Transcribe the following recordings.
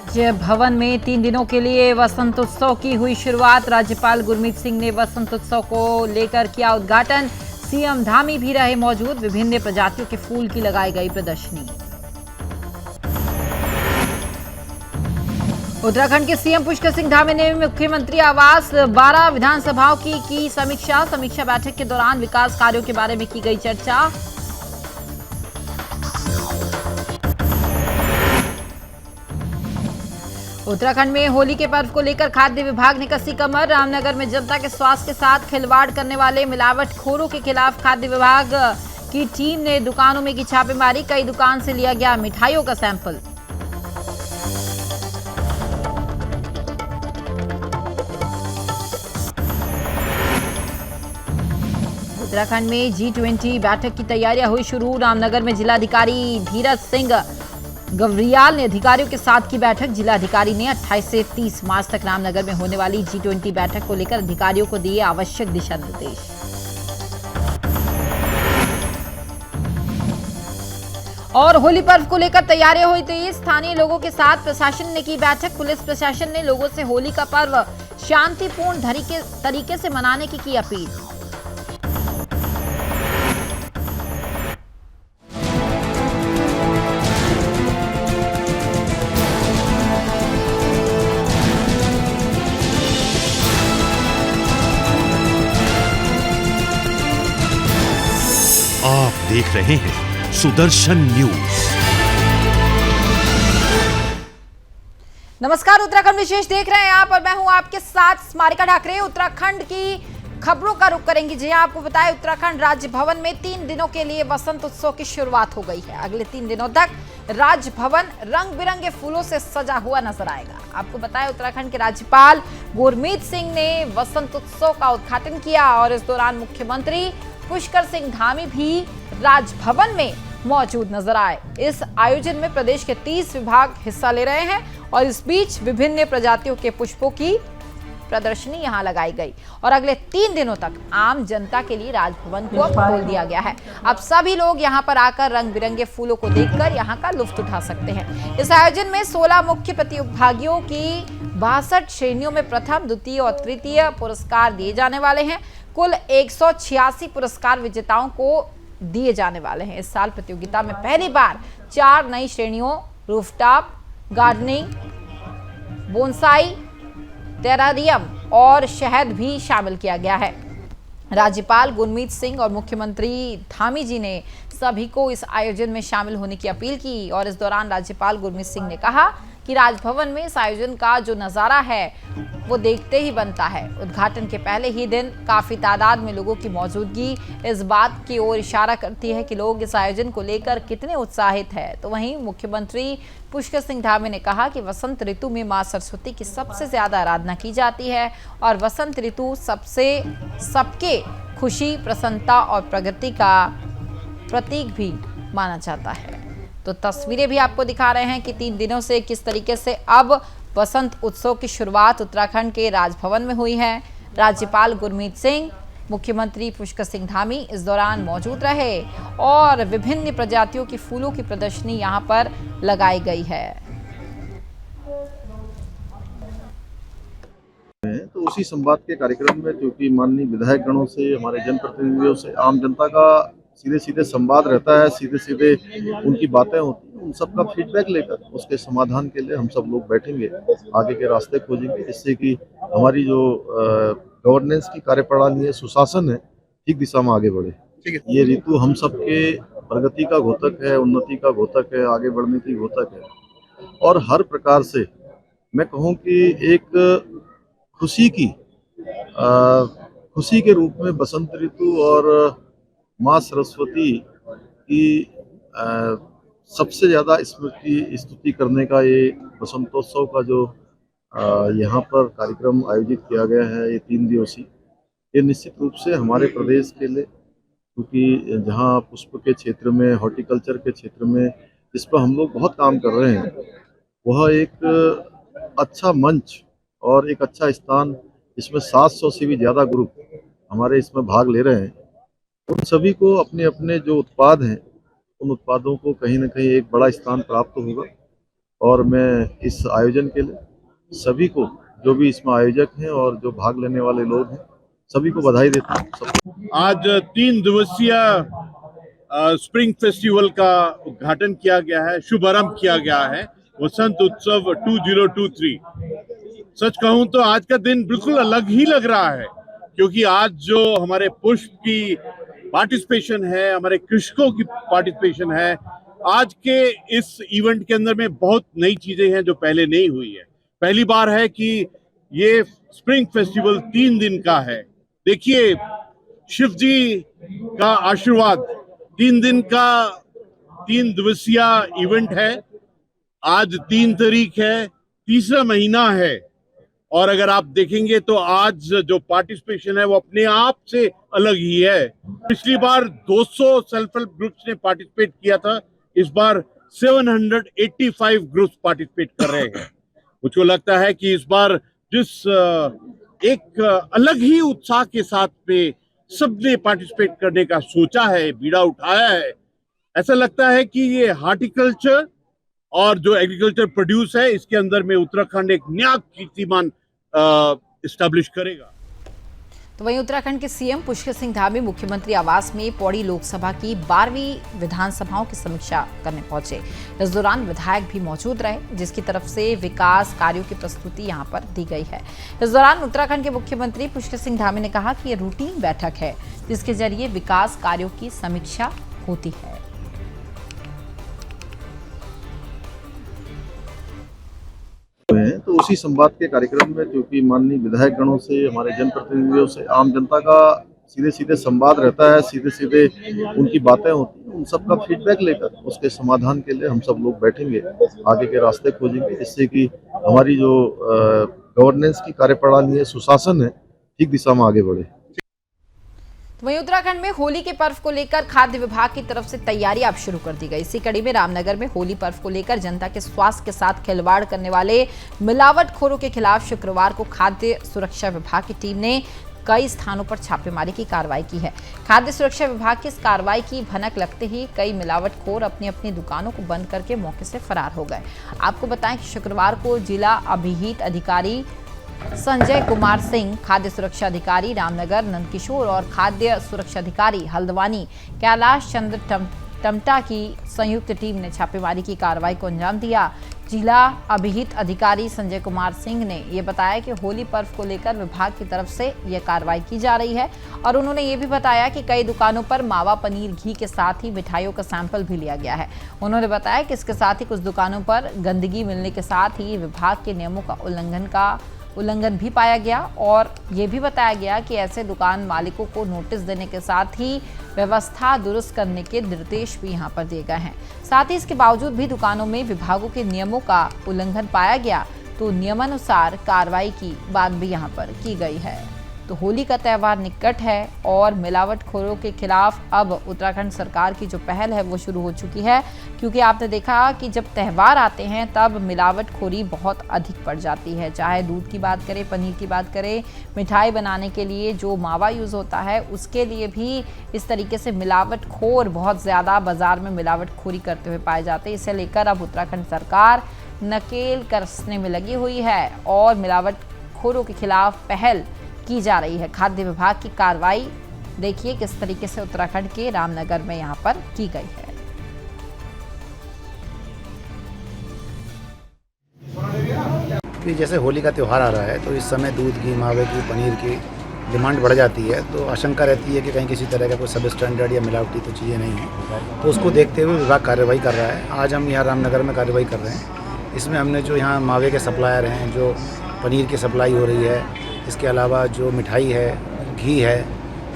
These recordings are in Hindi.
राज्य भवन में 3 दिनों के लिए वसंत उत्सव की हुई शुरुआत। राज्यपाल गुरमीत सिंह ने वसंत उत्सव को लेकर किया उद्घाटन। सीएम धामी भी रहे मौजूद। विभिन्न प्रजातियों के फूल की लगाई गई प्रदर्शनी। उत्तराखंड के सीएम पुष्कर सिंह धामी ने मुख्यमंत्री आवास 12 विधानसभाओं की समीक्षा बैठक के दौरान विकास कार्यों के बारे में की गई चर्चा। उत्तराखंड में होली के पर्व को लेकर खाद्य विभाग ने कसी कमर। रामनगर में जनता के स्वास्थ्य के साथ खिलवाड़ करने वाले मिलावटखोरों के खिलाफ खाद्य विभाग की टीम ने दुकानों में की छापेमारी। कई दुकान से लिया गया मिठाइयों का सैंपल। उत्तराखंड में G20 बैठक की तैयारियां हुई शुरू। रामनगर में जिलाधिकारी धीरज सिंह गवरियाल ने अधिकारियों के साथ की बैठक। जिलाधिकारी ने 28 से 30 मार्च तक रामनगर में होने वाली G20 बैठक को लेकर अधिकारियों को दिए आवश्यक दिशा निर्देश। और होली पर्व को लेकर तैयारियां हुई तेज। स्थानीय लोगों के साथ प्रशासन ने की बैठक। पुलिस प्रशासन ने लोगों से होली का पर्व शांतिपूर्ण तरीके से मनाने की अपील। आप देख रहे हैं सुदर्शन न्यूज। नमस्कार, उत्तराखंड विशेष देख रहे हैं आप और मैं हूं आपके साथ स्मारिका ढाकरे। उत्तराखंड की खबरों का रुख करेंगे। जी आपको बताएं, उत्तराखंड राज्य भवन में 3 दिनों के लिए वसंत उत्सव की शुरुआत हो गई है। अगले 3 दिनों तक राज भवन रंग बिरंगे फूलों से सजा हुआ नजर आएगा। आपको बताएं, उत्तराखंड के राज्यपाल गुरमीत सिंह ने वसंत उत्सव का उद्घाटन किया और इस दौरान मुख्यमंत्री पुष्कर सिंह धामी भी राजभवन में मौजूद नजर आए। इस आयोजन में प्रदेश के 30 विभाग हिस्सा ले रहे हैं और इस बीच विभिन्न प्रजातियों के पुष्पों की प्रदर्शनी यहां लगाई गई और अगले 3 दिनों तक आम जनता के लिए राजभवन को खोल दिया गया है। अब सभी लोग यहां पर आकर रंग बिरंगे फूलों को देखकर यहां का लुत्फ उठा सकते हैं। इस आयोजन में 16 मुख्य प्रतिभागियों की 62 श्रेणियों में प्रथम, द्वितीय और तृतीय पुरस्कार दिए जाने वाले हैं। कुल 186 पुरस्कार विजेताओं को दिए जाने वाले हैं। इस साल प्रतियोगिता में पहली बार 4 नई श्रेणियों रूफटॉप गार्डनिंग, बोनसाई, टेरारियम और शहद भी शामिल किया गया है। राज्यपाल गुरमीत सिंह और मुख्यमंत्री धामी जी ने सभी को इस आयोजन में शामिल होने की अपील की और इस दौरान राज्यपाल गुरमीत सिंह ने कहा कि राजभवन में इस आयोजन का जो नज़ारा है वो देखते ही बनता है। उद्घाटन के पहले ही दिन काफ़ी तादाद में लोगों की मौजूदगी इस बात की ओर इशारा करती है कि लोग इस आयोजन को लेकर कितने उत्साहित हैं। तो वहीं मुख्यमंत्री पुष्कर सिंह धामी ने कहा कि वसंत ऋतु में मां सरस्वती की सबसे ज़्यादा आराधना की जाती है और वसंत ऋतु सबके खुशी, प्रसन्नता और प्रगति का प्रतीक भी माना जाता है। तो तस्वीरें भी आपको दिखा रहे हैं कि 3 दिनों से किस तरीके से अब वसंत उत्सव की शुरुआत उत्तराखंड के राजभवन में हुई है। राज्यपाल गुरमीत सिंह, मुख्यमंत्री पुष्कर सिंह धामी इस दौरान मौजूद रहे और विभिन्न प्रजातियों की फूलों की प्रदर्शनी यहां पर लगाई गई है। तो उसी संवाद के कार्यक्रम में क्योंकि माननीय विधायक गणों से, हमारे जनप्रतिनिधियों से, आम जनता का सीधे सीधे संवाद रहता है, सीधे सीधे उनकी बातें होती हैं, उन सबका फीडबैक लेकर उसके समाधान के लिए हम सब लोग बैठेंगे, आगे के रास्ते खोजेंगे, जिससे कि हमारी जो गवर्नेंस की कार्यप्रणाली है, सुशासन है, ठीक दिशा में आगे बढ़े। ठीक है, ये ऋतु हम सबके प्रगति का घोतक है, उन्नति का घोतक है, आगे बढ़ने की घोतक है और हर प्रकार से मैं कहूँ कि एक खुशी के रूप में बसंत ऋतु और माँ सरस्वती की सबसे ज़्यादा स्तुति करने का ये बसंतोत्सव का जो यहाँ पर कार्यक्रम आयोजित किया गया है, ये 3 दिवसीय, ये निश्चित रूप से हमारे प्रदेश के लिए, क्योंकि जहाँ पुष्प के क्षेत्र में, हॉर्टिकल्चर के क्षेत्र में जिस पर हम लोग बहुत काम कर रहे हैं, वह एक अच्छा मंच और एक अच्छा स्थान, इसमें 700 से भी ज़्यादा ग्रुप हमारे इसमें भाग ले रहे हैं। उन सभी को अपने अपने जो उत्पाद हैं उन उत्पादों को कहीं न कहीं एक बड़ा स्थान प्राप्त होगा। और मैं इस आयोजन के लिए सभी को, जो भी इसमें आयोजक हैं और जो भाग लेने वाले लोग हैं, सभी को बधाई देता हूँ। आज 3 दिवसीय स्प्रिंग फेस्टिवल का उद्घाटन किया गया है, शुभारंभ किया गया है वसंत उत्सव 2023। सच कहूं तो आज का दिन बिल्कुल अलग ही लग रहा है, क्योंकि आज जो हमारे पुष्प की पार्टिसिपेशन है, हमारे कृषकों की पार्टिसिपेशन है, आज के इस इवेंट के अंदर में बहुत नई चीजें हैं जो पहले नहीं हुई है। पहली बार है कि ये स्प्रिंग फेस्टिवल 3 दिन का है। देखिए, शिव जी का आशीर्वाद, 3 दिन का 3 दिवसीय इवेंट है। आज 3 तारीख है, तीसरा महीना है, और अगर आप देखेंगे तो आज जो पार्टिसिपेशन है वो अपने आप से अलग ही है। पिछली बार 200 सेल्फ हेल्प ग्रुप्स ने पार्टिसिपेट किया था, इस बार 785 ग्रुप्स पार्टिसिपेट कर रहे हैं। मुझको लगता है कि इस बार जिस एक अलग ही उत्साह के साथ पे सबने पार्टिसिपेट करने का सोचा है, बीड़ा उठाया है, ऐसा लगता है कि ये हार्टिकल्चर और जो एग्रीकल्चर प्रोड्यूस है, इसके अंदर में उत्तराखंड एक नया कीर्तिमान एस्टैब्लिश करेगा। तो वहीं उत्तराखंड के सीएम पुष्कर सिंह धामी मुख्यमंत्री आवास में पौड़ी लोकसभा की 12वीं विधानसभाओं की समीक्षा करने पहुंचे। इस दौरान विधायक भी मौजूद रहे, जिसकी तरफ से विकास कार्यों की प्रस्तुति यहां पर दी गई है। इस दौरान उत्तराखंड के मुख्यमंत्री पुष्कर सिंह धामी ने कहा कि ये रूटीन बैठक है, जिसके जरिए विकास कार्यों की समीक्षा होती है। तो उसी संवाद के कार्यक्रम में, क्योंकि माननीय विधायक गणों से, हमारे जनप्रतिनिधियों से, आम जनता का सीधे सीधे संवाद रहता है, सीधे सीधे उनकी बातें होती हैं, उन सबका फीडबैक लेकर उसके समाधान के लिए हम सब लोग बैठेंगे, आगे के रास्ते खोजेंगे, जिससे कि हमारी जो गवर्नेंस की कार्यप्रणाली है, सुशासन है, ठीक दिशा में आगे बढ़े। वहीं उत्तराखंड में होली के पर्व को लेकर खाद्य विभाग की तरफ से तैयारी अब शुरू कर दी गई। इसी कड़ी में रामनगर में होली पर्व को लेकर जनता के स्वास्थ्य के साथ खिलवाड़ करने वाले मिलावटखोरों के खिलाफ शुक्रवार को खाद्य सुरक्षा विभाग की टीम ने कई स्थानों पर छापेमारी की कार्रवाई की है। खाद्य सुरक्षा विभाग की इस कार्रवाई की भनक लगते ही कई मिलावटखोर अपनी अपनी दुकानों को बंद करके मौके से फरार हो गए। आपको बताएं कि शुक्रवार को जिला अभिहित अधिकारी संजय कुमार सिंह, खाद्य सुरक्षा अधिकारी रामनगर नंदकिशोर और खाद्य सुरक्षा अधिकारी हल्द्वानी कैलाश चंद्र टमटा की संयुक्त टीम ने छापेमारी की कार्रवाई को अंजाम दिया। जिला अभिहित अधिकारी संजय कुमार सिंह ने यह बताया कि होली पर्व को लेकर विभाग की तरफ से यह कार्रवाई की जा रही है, और उन्होंने ये भी बताया कि कई दुकानों पर मावा पनीर घी के साथ ही मिठाइयों का सैंपल भी लिया गया है। उन्होंने बताया कि इसके साथ ही कुछ दुकानों पर गंदगी मिलने के साथ ही विभाग के नियमों का उल्लंघन भी पाया गया, और ये भी बताया गया कि ऐसे दुकान मालिकों को नोटिस देने के साथ ही व्यवस्था दुरुस्त करने के निर्देश भी यहां पर दिए गए हैं। साथ ही इसके बावजूद भी दुकानों में विभागों के नियमों का उल्लंघन पाया गया तो नियमानुसार कार्रवाई की बात भी यहां पर की गई है। तो होली का त्यौहार निकट है और मिलावटखोरों के खिलाफ अब उत्तराखंड सरकार की जो पहल है वो शुरू हो चुकी है, क्योंकि आपने देखा कि जब त्यौहार आते हैं तब मिलावटखोरी बहुत अधिक बढ़ जाती है। चाहे दूध की बात करें, पनीर की बात करें, मिठाई बनाने के लिए जो मावा यूज़ होता है उसके लिए भी इस तरीके से मिलावटखोर बहुत ज़्यादा बाज़ार में मिलावटखोरी करते हुए पाए जाते हैं। इसे लेकर अब उत्तराखंड सरकार नकेल कसने में लगी हुई है और मिलावटखोरों के खिलाफ पहल की जा रही है। खाद्य विभाग की कार्रवाई देखिए किस तरीके से उत्तराखंड के रामनगर में यहां पर की गई है। कि जैसे होली का त्यौहार आ रहा है तो इस समय दूध की, मावे की, पनीर की डिमांड बढ़ जाती है, तो आशंका रहती है कि कहीं किसी तरह का कोई सब स्टैंडर्ड या मिलावटी तो चीज़ें नहीं है, तो उसको देखते हुए विभाग कार्रवाई कर रहा है। आज हम यहाँ रामनगर में कार्रवाई कर रहे हैं। इसमें हमने जो यहाँ मावे के सप्लायर हैं, जो पनीर की सप्लाई हो रही है, इसके अलावा जो मिठाई है, घी है,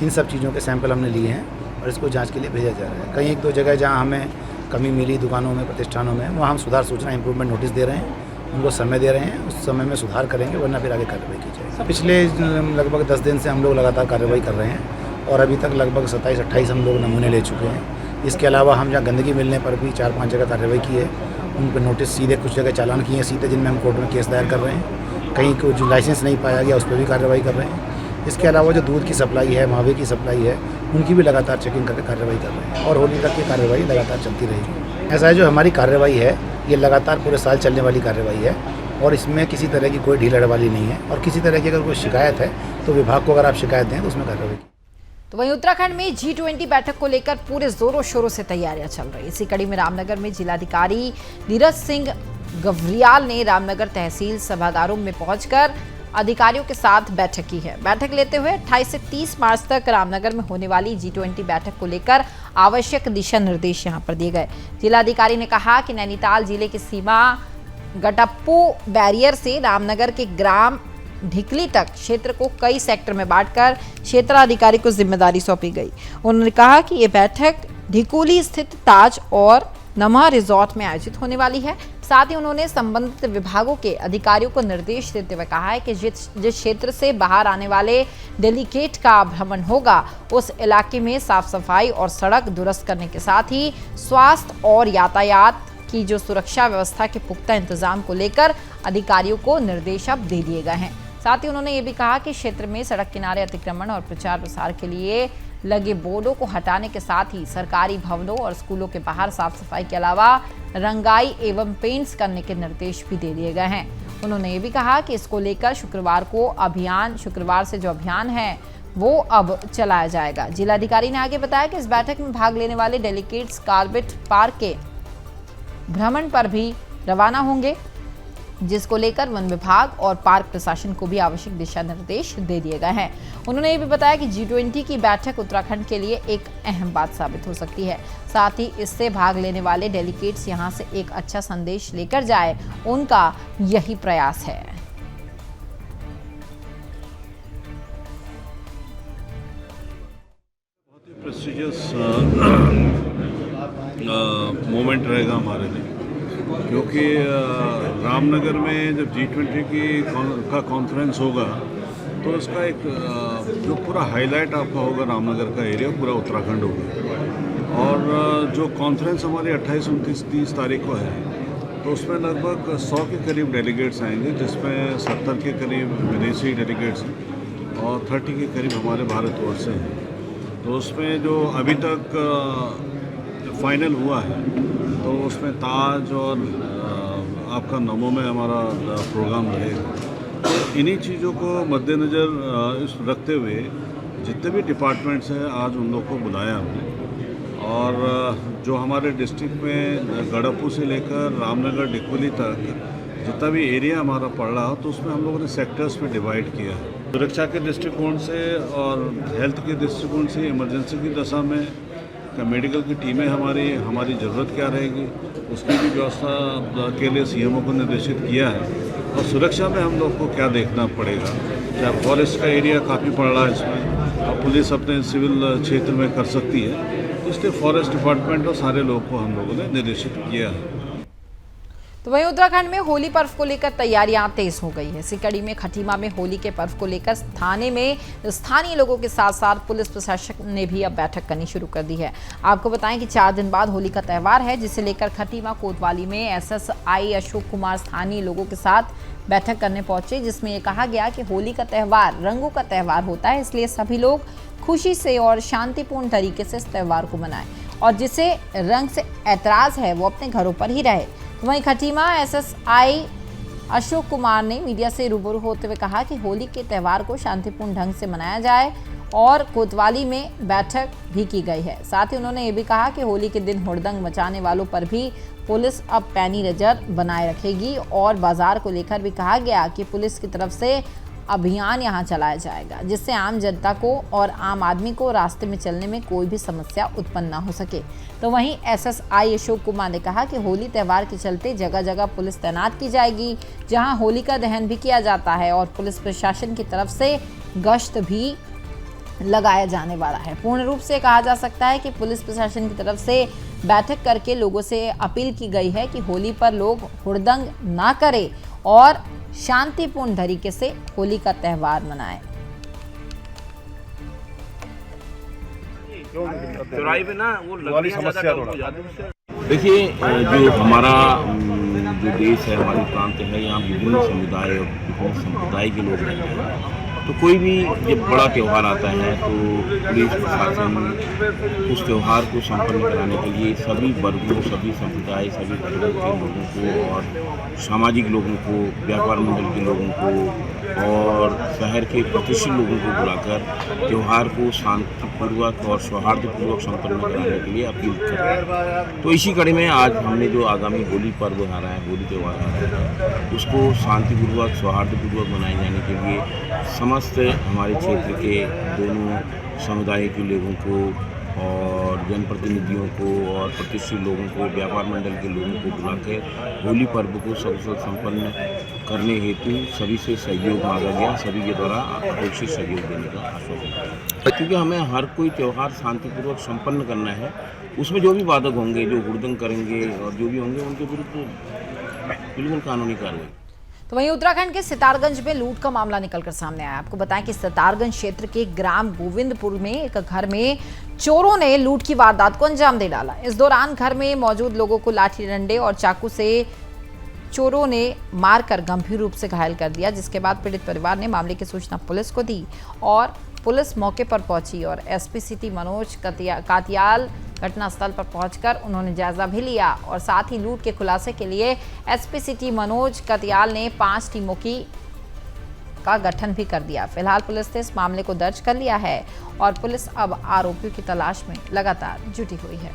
इन सब चीज़ों के सैंपल हमने लिए हैं और इसको जांच के लिए भेजा जा रहा है। कहीं एक दो जगह जहां हमें कमी मिली दुकानों में, प्रतिष्ठानों में, वहाँ हम सुधार सूचना इम्प्रूवमेंट नोटिस दे रहे हैं, उनको समय दे रहे हैं, उस समय में सुधार करेंगे, वरना फिर आगे कार्रवाई की जाएगी। पिछले लगभग 10 दिन से हम लोग लगातार कार्रवाई कर रहे हैं और अभी तक लगभग 27-28 हम लोग नमूने ले चुके हैं। इसके अलावा हम जहाँ गंदगी मिलने पर भी 4-5 जगह कार्रवाई की है, उन पर नोटिस सीधे, कुछ जगह चालान किए हैं सीधे, जिनमें हम कोर्ट में केस दायर कर रहे हैं। कहीं को जो लाइसेंस नहीं पाया गया उस पर भी कार्रवाई कर रहे हैं। इसके अलावा जो दूध की सप्लाई है, मावे की सप्लाई है, उनकी भी लगातार चेकिंग करके कार्रवाई कर रहे हैं और होली तक की कार्रवाई लगातार चलती रहेगी। ऐसा है, जो हमारी कार्रवाई है ये लगातार पूरे साल चलने वाली कार्रवाई है और इसमें किसी तरह की कोई ढील वाली नहीं है और किसी तरह की अगर कोई शिकायत है तो विभाग को अगर आप शिकायत दें तो उसमें कार्रवाई की। तो वहीं उत्तराखंड में G20 बैठक को लेकर पूरे जोरों शोरों से तैयारियां चल रही। इसी कड़ी में रामनगर में जिलाधिकारी नीरज सिंह गवरियाल ने रामनगर तहसील सभागारों में पहुंचकर अधिकारियों के साथ बैठक की है। बैठक लेते हुए 28 से 30 मार्च तक रामनगर में होने वाली G20 बैठक को लेकर आवश्यक दिशा निर्देश यहां पर दिए गए। जिलाधिकारी ने कहा कि नैनीताल जिले की सीमा गटप्पू बैरियर से रामनगर के ग्राम ढिकली तक क्षेत्र को कई सेक्टर में बांटकर क्षेत्राधिकारी को जिम्मेदारी सौंपी गई। उन्होंने कहा कि ये बैठक ढिकोली स्थित ताज और नमा रिजॉर्ट में आयोजित होने वाली है। साथ ही उन्होंने संबंधित विभागों के अधिकारियों को निर्देश देते हुए कहा है कि जिस क्षेत्र से बाहर आने वाले डेलीगेट का भ्रमण होगा उस इलाके में साफ सफाई और सड़क दुरुस्त करने के साथ ही स्वास्थ्य और यातायात की जो सुरक्षा व्यवस्था के पुख्ता इंतजाम को लेकर अधिकारियों को निर्देश अब दे दिए गए हैं। साथ ही उन्होंने ये भी कहा कि क्षेत्र में सड़क किनारे अतिक्रमण और प्रचार प्रसार के लिए लगे बोर्डों को हटाने के साथ ही सरकारी भवनों और स्कूलों के बाहर साफ सफाई के अलावा रंगाई एवं पेंट्स करने के निर्देश भी दे दिए गए हैं। उन्होंने ये भी कहा कि इसको लेकर शुक्रवार से जो अभियान है वो अब चलाया जाएगा। जिलाधिकारी ने आगे बताया कि इस बैठक में भाग लेने वाले डेलीगेट्स कार्बेट पार्क के भ्रमण पर भी रवाना होंगे, जिसको लेकर वन विभाग और पार्क प्रशासन को भी आवश्यक दिशा निर्देश दे दिए गए हैं। उन्होंने ये भी बताया कि G20 की बैठक उत्तराखंड के लिए एक अहम बात साबित हो सकती है। साथ ही इससे भाग लेने वाले डेलीगेट्स यहां से एक अच्छा संदेश लेकर जाए, उनका यही प्रयास है। बहुत ही प्रेस्टिजियस मोमेंट रहेगा हमारे लिए, क्योंकि रामनगर में जब G20 का कॉन्फ्रेंस होगा तो इसका एक जो पूरा हाईलाइट आपका होगा रामनगर का एरिया, पूरा उत्तराखंड होगा। और जो कॉन्फ्रेंस हमारी 28, 29, 30 तारीख को है तो उसमें लगभग 100 के करीब डेलीगेट्स आएंगे, जिसमें 70 के करीब विदेशी डेलीगेट्स हैं और 30 के करीब हमारे भारतवर्ष से हैं। तो उसमें जो अभी तक फाइनल हुआ है तो उसमें ताज और आपका नमो में हमारा प्रोग्राम रहेगा। तो इन्हीं चीज़ों को मद्देनज़र रखते हुए जितने भी डिपार्टमेंट्स हैं आज उन लोग को बुलाया हमने। और जो हमारे डिस्ट्रिक्ट में गड़प्पू से लेकर रामनगर डिकोली तक जितना भी एरिया हमारा पड़ रहा हो तो उसमें हम लोगों ने सेक्टर्स में डिवाइड किया है। सुरक्षा के दृष्टिकोण से और हेल्थ के दृष्टिकोण से, इमरजेंसी की दशा में मेडिकल की टीमें हमारी ज़रूरत क्या रहेगी उसकी भी व्यवस्था के लिए CMO को निर्देशित किया है। और सुरक्षा में हम लोग को क्या देखना पड़ेगा, चाहे फॉरेस्ट का एरिया काफ़ी पड़ रहा है इसमें, अब पुलिस अपने सिविल क्षेत्र में कर सकती है, इसलिए फॉरेस्ट डिपार्टमेंट और सारे लोग को हम लोगों ने निर्देशित किया है। तो वहीं उत्तराखंड में होली पर्व को लेकर तैयारियां तेज हो गई है। इसी कड़ी में खटीमा में होली के पर्व को लेकर थाने में स्थानीय लोगों के साथ साथ पुलिस प्रशासन ने भी अब बैठक करनी शुरू कर दी है। आपको बताएं कि 4 दिन बाद होली का त्यौहार है, जिसे लेकर खटीमा कोतवाली में SSI अशोक कुमार स्थानीय लोगों के साथ बैठक करने पहुंचे, जिसमें ये कहा गया कि होली का त्यौहार रंगों का त्यौहार होता है, इसलिए सभी लोग खुशी से और शांतिपूर्ण तरीके से इस त्यौहार को मनाएं और जिसे रंग से ऐतराज है वो अपने घरों पर ही रहे। वहीं खटीमा SSI अशोक कुमार ने मीडिया से रूबरू होते हुए कहा कि होली के त्यौहार को शांतिपूर्ण ढंग से मनाया जाए और कोतवाली में बैठक भी की गई है। साथ ही उन्होंने ये भी कहा कि होली के दिन हुड़दंग मचाने वालों पर भी पुलिस अब पैनी नज़र बनाए रखेगी और बाजार को लेकर भी कहा गया कि पुलिस की तरफ से अभियान यहां चलाया जाएगा, जिससे आम जनता को और आम आदमी को रास्ते में चलने में कोई भी समस्या उत्पन्न ना हो सके। तो वहीं SSI अशोक कुमार ने कहा कि होली त्यौहार के चलते जगह जगह पुलिस तैनात की जाएगी, जहां होली का दहन भी किया जाता है और पुलिस प्रशासन की तरफ से गश्त भी लगाया जाने वाला है। पूर्ण रूप से कहा जा सकता है कि पुलिस प्रशासन की तरफ से बैठक करके लोगों से अपील की गई है कि होली पर लोग हुड़दंग ना करें और शांतिपूर्ण तरीके से होली का त्यौहार मनाएं। चौराहे पे ना वो समस्या देखिए, जो हमारा जो देश है, हमारी प्रांत है, यहाँ विभिन्न समुदाय और विभिन्न संप्रदाय के लोग रहते हैं तो कोई भी जब बड़ा त्यौहार आता है तो पुलिस प्रशासन उस त्यौहार को संपन्न कराने के लिए सभी वर्गों, सभी संप्रदाय, सभी धर्मों के लोगों को और सामाजिक लोगों को, व्यापार मंडल के लोगों को और शहर के प्रतिष्ठित लोगों को बुलाकर त्यौहार को शांतिपूर्वक और सौहार्दपूर्वक संपन्न कराने के लिए अपील कर रहे हैं। तो इसी कड़ी में आज हमने जो आगामी होली पर्व आ रहा है, होली त्यौहार आ रहा है, उसको शांतिपूर्वक सौहार्दपूर्वक मनाए जाने के लिए समस्त हमारे क्षेत्र के दोनों समुदाय के लोगों को और जनप्रतिनिधियों को और प्रतिष्ठित लोगों को, व्यापार मंडल के लोगों को बुलाकर होली पर्व को सकुशल संपन्न करने हेतु सभी से सहयोग मांगा गया। सभी के द्वारा अपेक्षित सहयोग देने का आश्वासन दिया, क्योंकि हमें हर कोई त्यौहार शांतिपूर्वक संपन्न करना है। उसमें जो भी बाधक होंगे, जो हुड़दंग करेंगे और जो भी होंगे, उनके विरुद्ध बिल्कुल कानूनी कार्रवाई। तो वहीं उत्तराखंड के सितारगंज में लूट का मामला निकलकर सामने आया। आपको बताएं कि सितारगंज क्षेत्र के ग्राम गोविंदपुर में एक घर में चोरों ने लूट की वारदात को अंजाम दे डाला। इस दौरान घर में मौजूद लोगों को लाठी डंडे और चाकू से चोरों ने मारकर गंभीर रूप से घायल कर दिया, जिसके बाद पीड़ित परिवार ने मामले की सूचना पुलिस को दी और पुलिस मौके पर पहुंची और एसपी सिटी मनोज कातियाल घटनास्थल पर पहुंचकर उन्होंने जायजा भी लिया और साथ ही लूट के खुलासे के लिए एसपी सिटी मनोज कातियाल ने 5 टीमों का गठन भी कर दिया। फिलहाल पुलिस ने इस मामले को दर्ज कर लिया है और पुलिस अब आरोपियों की तलाश में लगातार जुटी हुई है।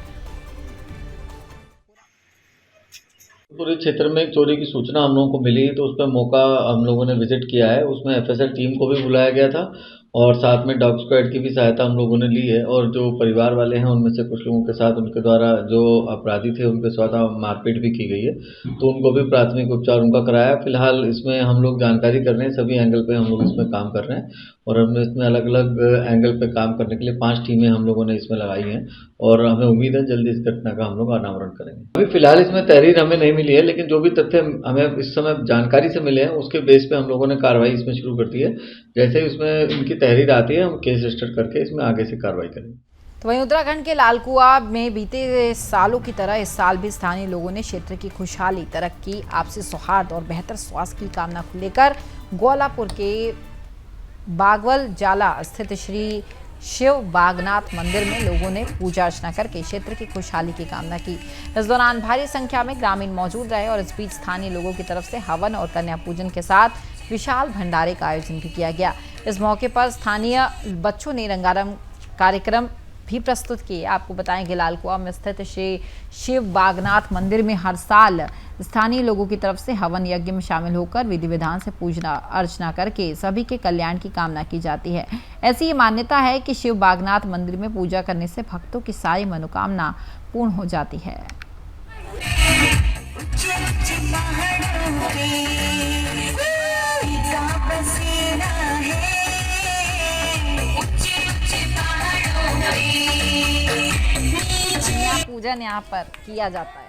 पूरे क्षेत्र में एक चोरी की सूचना हम लोगों को मिली, तो उस पर मौका हम लोगों ने विजिट किया है। उसमें एफएसएल टीम को भी बुलाया गया था और साथ में डॉग स्क्वाड की भी सहायता हम लोगों ने ली है। और जो परिवार वाले हैं उनमें से कुछ लोगों के साथ उनके द्वारा जो अपराधी थे उनके साथ मारपीट भी की गई है, तो उनको भी प्राथमिक उपचार उनका कराया। फिलहाल इसमें हम लोग जानकारी कर रहे हैं, सभी एंगल पे हम लोग इसमें काम कर रहे हैं और हमने इसमें अलग अलग एंगल पे काम करने के लिए 5 टीमें हम लोगों ने इसमें लगाई हैं और हमें उम्मीद है जल्दी इस घटना का हम लोग अनावरण करेंगे। अभी फिलहाल इसमें तहरीर हमें नहीं मिली है, लेकिन जो भी तथ्य हमें इस समय जानकारी से मिले हैं उसके बेस पे हम लोगों ने कार्रवाई इसमें शुरू कर दी है। जैसे ही इसमें इनकी तहरीर आती है हम केस रजिस्टर करके इसमें आगे से कार्रवाई करेंगे। तो वहीं उत्तराखंड के लालकुआ में बीते सालों की तरह इस साल भी स्थानीय लोगों ने क्षेत्र की खुशहाली, तरक्की, आपसी सौहार्द और बेहतर स्वास्थ्य की कामना को लेकर ग्वालापुर के बागवल जाला स्थित श्री शिव बागनाथ मंदिर में लोगों ने पूजा अर्चना करके क्षेत्र की खुशहाली की कामना की। इस दौरान भारी संख्या में ग्रामीण मौजूद रहे और इस बीच स्थानीय लोगों की तरफ से हवन और कन्या पूजन के साथ विशाल भंडारे का आयोजन भी किया गया। इस मौके पर स्थानीय बच्चों ने रंगारंग कार्यक्रम भी प्रस्तुत किए। आपको बताएं कि लालकुआ में स्थित श्री शिव बागनाथ मंदिर में हर साल स्थानीय लोगों की तरफ से हवन यज्ञ में शामिल होकर विधि विधान से पूजना अर्चना करके सभी के कल्याण की कामना की जाती है। ऐसी ये मान्यता है कि शिव बागनाथ मंदिर में पूजा करने से भक्तों की सारी मनोकामना पूर्ण हो जाती है। पूजन यहाँ पर किया जाता है।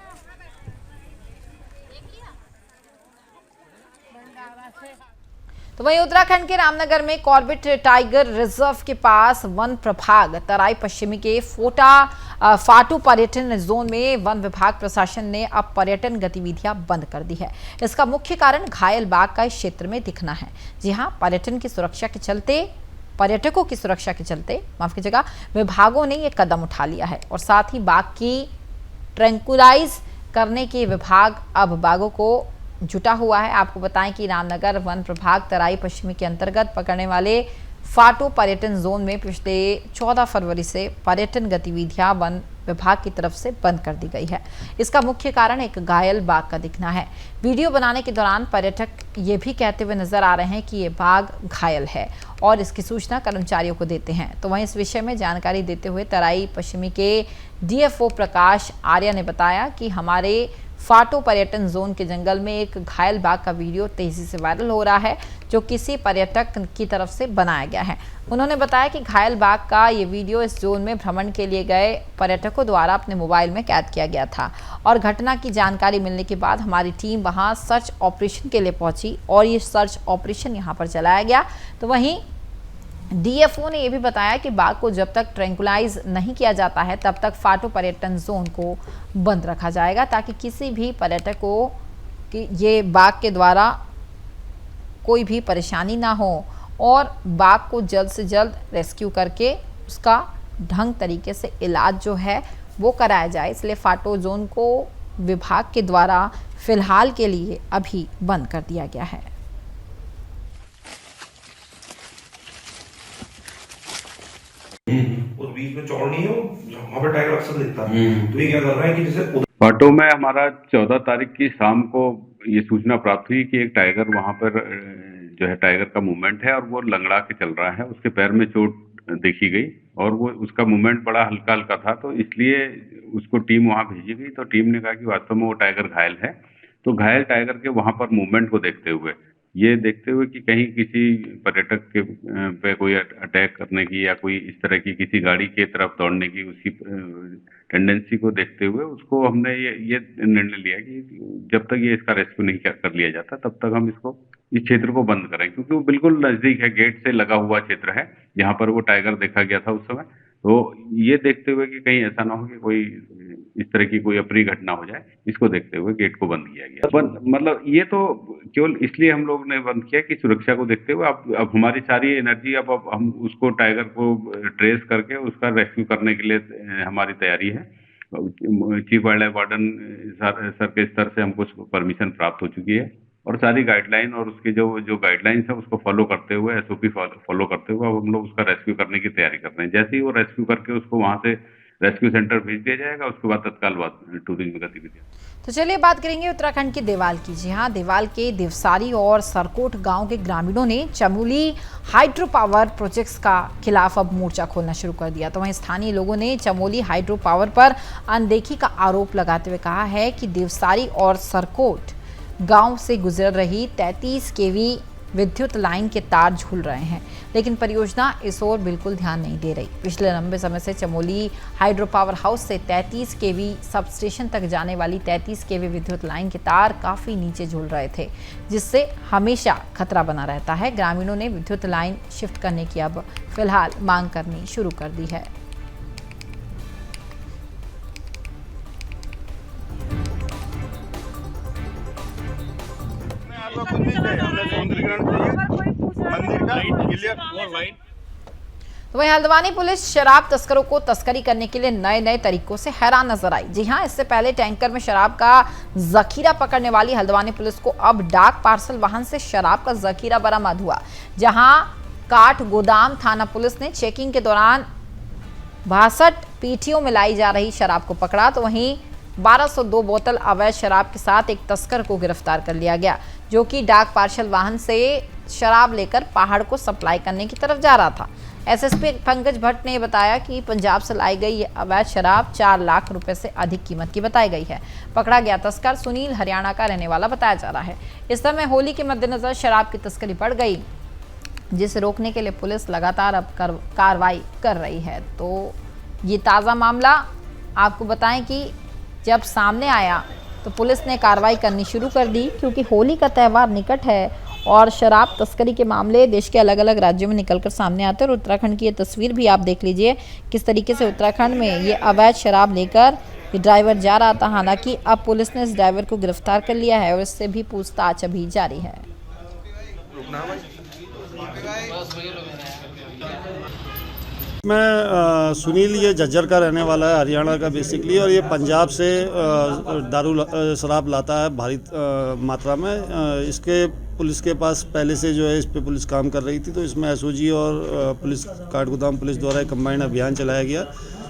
तो वहीं उत्तराखंड के रामनगर में कॉर्बेट टाइगर रिजर्व के पास वन प्रभाग तराई पश्चिमी के फाटू पर्यटन जोन में वन विभाग प्रशासन ने अब पर्यटन गतिविधियां बंद कर दी है। इसका मुख्य कारण घायल बाघ का इस क्षेत्र में दिखना है। जी हां, पर्यटकों की सुरक्षा के चलते माफ कीजिएगा, विभागों ने यह कदम उठा लिया है और साथ ही बाघ की ट्रैंकुलाइज करने के विभाग अब बाघों को जुटा हुआ है। आपको बताएं कि रामनगर वन प्रभाग तराई पश्चिमी के अंतर्गत पकड़ने वाले फाटो पर्यटन जोन में पिछले 14 फरवरी से पर्यटन गतिविधियां वन विभाग की तरफ से बंद कर दी गई है। इसका मुख्य कारण एक घायल बाघ का दिखना है। वीडियो बनाने के दौरान पर्यटक ये भी कहते हुए नजर आ रहे हैं कि ये बाघ घायल है और इसकी सूचना कर्मचारियों को देते हैं। तो वहीं इस विषय में जानकारी देते हुए तराई पश्चिमी के डीएफओ प्रकाश आर्या ने बताया कि हमारे फाटो पर्यटन जोन के जंगल में एक घायल बाघ का वीडियो तेजी से वायरल हो रहा है, जो किसी पर्यटक की तरफ से बनाया गया है। उन्होंने बताया कि घायल बाघ का ये वीडियो इस जोन में भ्रमण के लिए गए पर्यटकों द्वारा अपने मोबाइल में कैद किया गया था और घटना की जानकारी मिलने के बाद हमारी टीम वहां सर्च ऑपरेशन के लिए पहुंची और ये सर्च ऑपरेशन यहां पर चलाया गया। तो वहीं डीएफओ ने यह भी बताया कि बाघ को जब तक ट्रैंकुलाइज नहीं किया जाता है तब तक फाटो पर्यटन जोन को बंद रखा जाएगा, ताकि किसी भी पर्यटक को कि ये बाघ के द्वारा कोई भी परेशानी ना हो और बाघ को जल्द से जल्द रेस्क्यू करके उसका ढंग तरीके से इलाज जो है वो कराया जाए। इसलिए फाटो जोन को विभाग के द्वारा फिलहाल के लिए अभी बंद कर दिया गया है। उस बीच में चौड़ नहीं है, वहाँ पे टाइगर अक्सर दिखता है। तो ये क्या कर रहा है कि जैसे फाटो में हमारा 14 तारीख की शाम को ये सूचना प्राप्त हुई कि एक टाइगर वहां पर जो है टाइगर का मूवमेंट है और वो लंगड़ा के चल रहा है। उसके पैर में चोट देखी गई और वो उसका मूवमेंट बड़ा हल्का हल्का था, तो इसलिए उसको टीम वहां भेजी गई। तो टीम ने कहा कि वास्तव में वो टाइगर घायल है। तो घायल टाइगर के वहां पर मूवमेंट को देखते हुए कि कहीं किसी पर्यटक के पे कोई अटैक करने की या कोई इस तरह की किसी गाड़ी के तरफ दौड़ने की उसकी टेंडेंसी को देखते हुए उसको हमने ये निर्णय लिया कि जब तक ये इसका रेस्क्यू नहीं कर लिया जाता तब तक हम इस क्षेत्र को बंद करें, क्योंकि वो बिल्कुल नजदीक है, गेट से लगा हुआ क्षेत्र है जहाँ पर वो टाइगर देखा गया था उस समय। तो ये देखते हुए कि कहीं ऐसा ना हो कि कोई इस तरह की कोई अप्रिय घटना हो जाए, इसको देखते हुए गेट को बंद किया गया। मतलब ये तो केवल इसलिए हम लोग ने बंद किया कि सुरक्षा को देखते हुए अब हमारी सारी एनर्जी अब हम उसको टाइगर को ट्रेस करके उसका रेस्क्यू करने के लिए हमारी तैयारी है। Chief wild life warden sir के स्तर से हमको परमिशन प्राप्त हो चुकी है और सारी गाइडलाइन और उसकी जो गाइडलाइंस है उसको फॉलो करते हुए, एसओपी फॉलो करते हुए अब हम लोग उसका रेस्क्यू करने की तैयारी कर रहे हैं। जैसे ही वो रेस्क्यू करके उसको वहां से रेस्क्यू सेंटर भेज दिया जाएगा, उसके बाद तत्काल टूरिंग गतिविधियां। तो चलिए बात करेंगे उत्तराखंड के देवाल की। जी हाँ, देवाल के देवसारी और सरकोट गांव के ग्रामीणों ने चमोली हाइड्रो पावर प्रोजेक्ट्स का खिलाफ अब मोर्चा खोलना शुरू कर दिया। तो वहीं स्थानीय लोगों ने चमोली हाइड्रो पावर पर अनदेखी का आरोप लगाते हुए कहा है कि देवसारी और सरकोट गांव से गुजर रही 33 केवी विद्युत लाइन के तार झूल रहे हैं, लेकिन परियोजना इस ओर बिल्कुल ध्यान नहीं दे रही। पिछले लंबे समय से चमोली हाइड्रो पावर हाउस से 33 केवी सब स्टेशन तक जाने वाली 33 केवी विद्युत लाइन के तार काफ़ी नीचे झूल रहे थे, जिससे हमेशा खतरा बना रहता है। ग्रामीणों ने विद्युत लाइन शिफ्ट करने की अब फिलहाल मांग करनी शुरू कर दी है। तो वहीं हल्द्वानी पुलिस शराब तस्करों को तस्करी करने के लिए नए तरीकों से हैरान नजर आई। जी हां, इससे पहले टैंकर में शराब का जखीरा पकड़ने वाली हल्द्वानी पुलिस को अब डाक पार्सल वाहन से शराब का जखीरा बरामद हुआ। जहां काठ गोदाम थाना पुलिस ने चेकिंग के दौरान 62 पीठियों में लाई जा रही शराब को पकड़ा। तो वहीं 1202 बोतल अवैध शराब के साथ एक तस्कर को गिरफ्तार कर लिया गया, जो कि डाक पार्सल वाहन से शराब लेकर पहाड़ को सप्लाई करने की तरफ जा रहा था। एसएसपी पंकज भट्ट ने बताया कि पंजाब से लाई गई ये अवैध शराब 4 लाख रुपए से अधिक कीमत की बताई गई है। पकड़ा गया तस्कर सुनील हरियाणा का रहने वाला बताया जा रहा है। इस समय होली के मद्देनजर शराब की तस्करी बढ़ गई, जिसे रोकने के लिए पुलिस लगातार अब कार्रवाई कर रही है। तो ये ताज़ा मामला आपको बताएं कि जब सामने आया तो पुलिस ने कार्रवाई करनी शुरू कर दी, क्योंकि होली का त्यौहार निकट है और शराब तस्करी के मामले देश के अलग अलग राज्यों में निकलकर सामने आते हैं। और उत्तराखंड की ये तस्वीर भी आप देख लीजिए, किस तरीके से उत्तराखंड में ये अवैध शराब लेकर ये ड्राइवर जा रहा था। हालांकि अब पुलिस ने इस ड्राइवर को गिरफ्तार कर लिया है और इससे भी पूछताछ अभी जारी है। मैं सुनील ये झज्जर का रहने वाला है, हरियाणा का बेसिकली, और ये पंजाब से शराब लाता है भारी मात्रा में। इसके पुलिस के पास पहले से जो है इस पे पुलिस काम कर रही थी, तो इसमें एसओजी और पुलिस काठगोदाम पुलिस द्वारा एक कंबाइंड अभियान चलाया गया,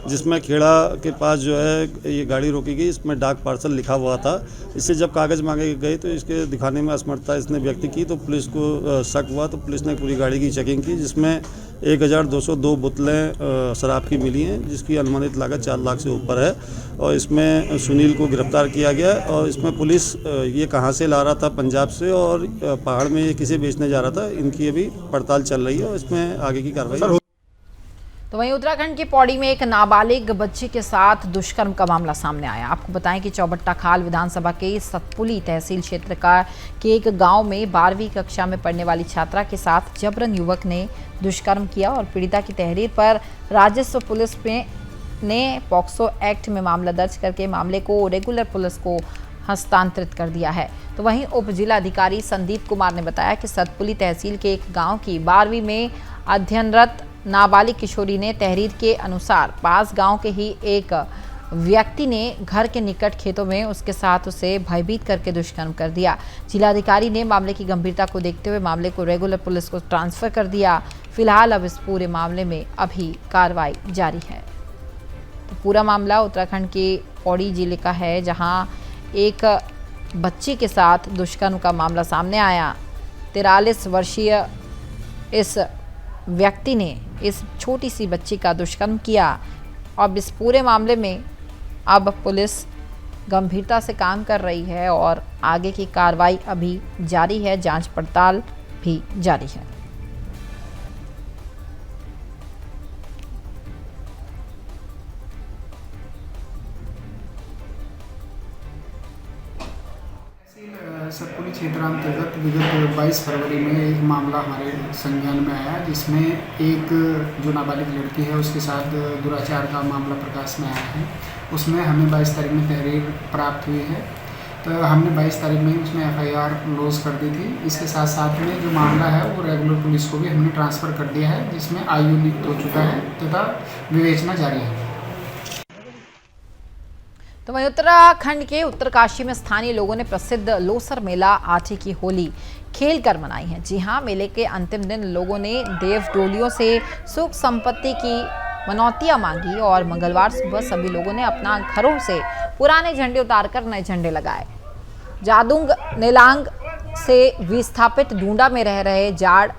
जिसमें खेड़ा के पास जो है ये गाड़ी रोकी गई। इसमें डाक पार्सल लिखा हुआ था। इससे जब कागज़ मांगे गए तो इसके दिखाने में असमर्थता इसने व्यक्त की, तो पुलिस को शक हुआ, तो पुलिस ने पूरी गाड़ी की चेकिंग की, जिसमें 1202 बोतलें शराब की मिली हैं, जिसकी अनुमानित लागत 4 लाख से ऊपर है। और इसमें सुनील को गिरफ्तार किया गया। और इसमें पुलिस ये कहाँ से ला रहा था, पंजाब से, और पहाड़ में ये किसे बेचने जा रहा था, इनकी अभी पड़ताल चल रही है और इसमें आगे की कार्रवाई। तो वहीं उत्तराखंड के पौड़ी में एक नाबालिग बच्ची के साथ दुष्कर्म का मामला सामने आया। आपको बताएं कि चौबट्टा खाल विधानसभा के सतपुली तहसील क्षेत्र के एक गांव में 12वीं कक्षा में पढ़ने वाली छात्रा के साथ जबरन युवक ने दुष्कर्म किया और पीड़िता की तहरीर पर राजस्व पुलिस ने पॉक्सो एक्ट में मामला दर्ज करके मामले को रेगुलर पुलिस को हस्तांतरित कर दिया है। तो वहीं उप जिलाधिकारी संदीप कुमार ने बताया कि सतपुली तहसील के एक गांव की 12वीं में अध्ययनरत नाबालिग किशोरी ने तहरीर के अनुसार पास गांव के ही एक व्यक्ति ने घर के निकट खेतों में उसके साथ उसे भयभीत करके दुष्कर्म कर दिया। जिलाधिकारी ने मामले की गंभीरता को देखते हुए मामले को रेगुलर पुलिस को ट्रांसफर कर दिया। फिलहाल अब इस पूरे मामले में अभी कार्रवाई जारी है। तो पूरा मामला उत्तराखंड के पौड़ी जिले का है, जहां एक बच्ची के साथ दुष्कर्म का मामला सामने आया। 43 वर्षीय इस व्यक्ति ने इस छोटी सी बच्ची का दुष्कर्म किया। अब इस पूरे मामले में अब पुलिस गंभीरता से काम कर रही है और आगे की कार्रवाई अभी जारी है, जांच पड़ताल भी जारी है। सतपुली क्षेत्रांतर्गत विगत 22 फरवरी में एक मामला हमारे संज्ञान में आया, जिसमें एक जो नाबालिग लड़की है उसके साथ दुराचार का मामला प्रकाश में आया है। उसमें हमें 22 तारीख में तहरीर प्राप्त हुई है, तो हमने 22 तारीख में उसमें FIR लॉन्च कर दी थी। इसके साथ साथ में जो मामला है वो रेगुलर पुलिस को भी हमने ट्रांसफ़र कर दिया है, जिसमें IU नियुक्त हो चुका है तथा विवेचना जारी है। तो वहीं उत्तराखंड के उत्तरकाशी में स्थानीय लोगों ने प्रसिद्ध लोसर मेला आटे की होली खेल कर मनाई है। जी हां, मेले के अंतिम दिन लोगों ने देव डोलियों से सुख संपत्ति की मनौतियां मांगी और मंगलवार सुबह सभी लोगों ने अपना घरों से पुराने झंडे उतारकर नए झंडे लगाए। जादुंग नेलांग से विस्थापित डूंडा में रह रहे जाड़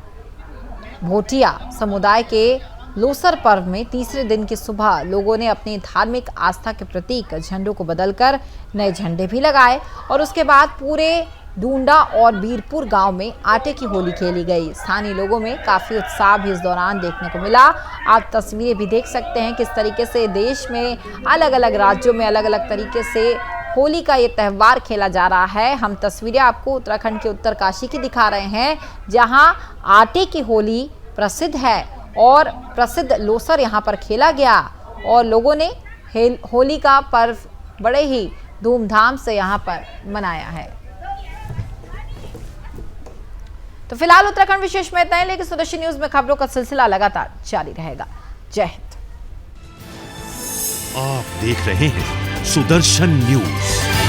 भोटिया समुदाय के लोसर पर्व में तीसरे दिन की सुबह लोगों ने अपनी धार्मिक आस्था के प्रतीक झंडों को बदलकर नए झंडे भी लगाए और उसके बाद पूरे डूंडा और बीरपुर गांव में आटे की होली खेली गई। स्थानीय लोगों में काफी उत्साह भी इस दौरान देखने को मिला। आप तस्वीरें भी देख सकते हैं किस तरीके से देश में अलग अलग राज्यों में अलग अलग तरीके से होली का ये त्यौहार खेला जा रहा है। हम तस्वीरें आपको उत्तराखंड के उत्तरकाशी की दिखा रहे हैं, जहां आटे की होली प्रसिद्ध है और प्रसिद्ध लोसर यहाँ पर खेला गया और लोगों ने होली का पर्व बड़े ही धूमधाम से यहाँ पर मनाया है। तो फिलहाल उत्तराखंड विशेष में इतना ही, लेकिन सुदर्शन न्यूज में खबरों का सिलसिला लगातार जारी रहेगा। जय हिंद। आप देख रहे हैं सुदर्शन न्यूज।